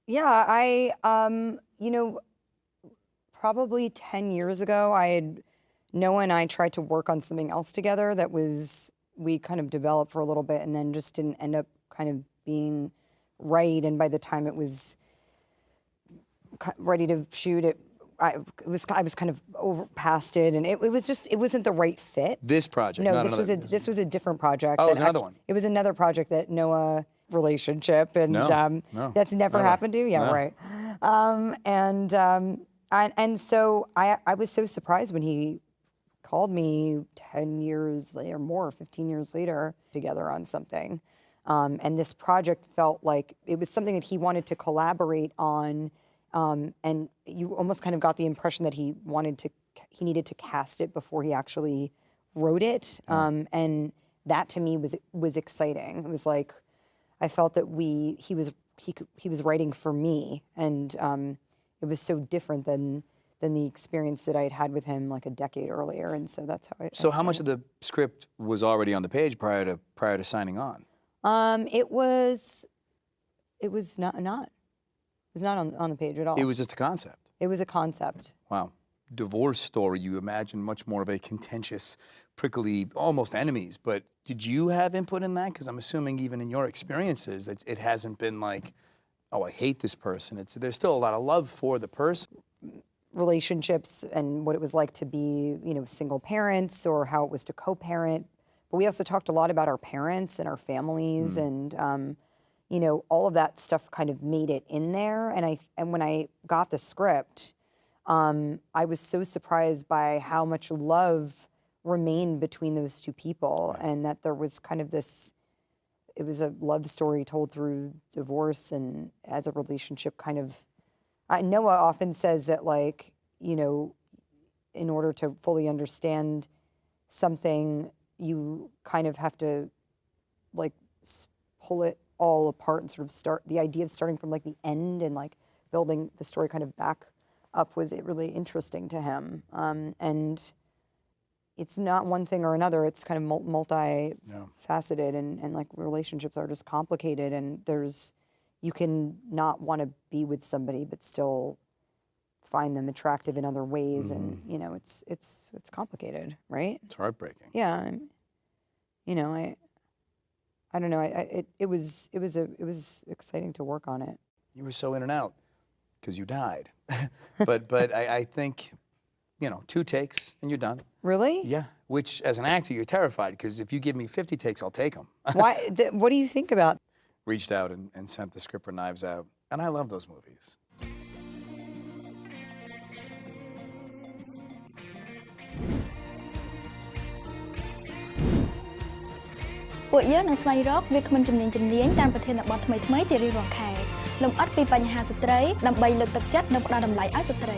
Yeah, you know, probably 10 years ago, Noah and I tried to work on something else together we kind of developed for a little bit and then just didn't end up kind of being right. And by the time it was ready to shoot it, I was kind of over past it, and it wasn't the right fit. This project? No, this was a different project. Oh, it was another one. It was another project that Noah relationship, and No, that's never happened to you. Yeah, no. right. And so I was so surprised when he called me 10 years later, more 15 years later, together on something. And this project felt like it was something that he wanted to collaborate on. And you almost kind of got the impression that he needed to cast it before he actually wrote it. And that to me was exciting. It was like, I felt that he was writing for me, and it was so different than the experience that I had had with him like a decade earlier, and so that's how. So how much of the script was already on the page prior to signing on? It was not on the page at all. It was just a concept. It was a concept. Wow. Divorce story, you imagine much more of a contentious, prickly, almost enemies. But did you have input in that? Because I'm assuming even in your experiences, it hasn't been like, oh, I hate this person. There's still a lot of love for the person. Relationships and what it was like to be, single parents, or how it was to co-parent. But we also talked a lot about our parents and our families, and all of that stuff kind of made it in there. And when I got the script, I was so surprised by how much love remained between those two people, and that there was kind of it was a love story told through divorce and as a relationship kind of. Noah often says that, like, in order to fully understand something, you kind of have to, like, pull it all apart and sort of start the idea of starting from, like, the end and, like, building the story kind of back up was really interesting to him. And it's not one thing or another. It's kind of multi-faceted, and like, relationships are just complicated, and you can not want to be with somebody but still find them attractive in other ways, and it's complicated, right? It's heartbreaking. Yeah, I don't know. It was exciting to work on it. You were so in and out because you died, but I think 2 takes and you're done. Really? Yeah. Which, as an actor, you're terrified, because if you give me 50 takes, I'll take them. Why? What do you think about? Reached out and sent the script for Knives Out, and I love those movies.ពួកយើងនឹងស្វែងរកវាគ្មិនជំនាញតាមប្រធានបទថ្មីៗជារៀងរាល់ខែលំអិតពីបញ្ហាស្ត្រីដើម្បីលើកទឹកចិត្តនិងផ្ដល់តម្លៃឲ្យស្ត្រី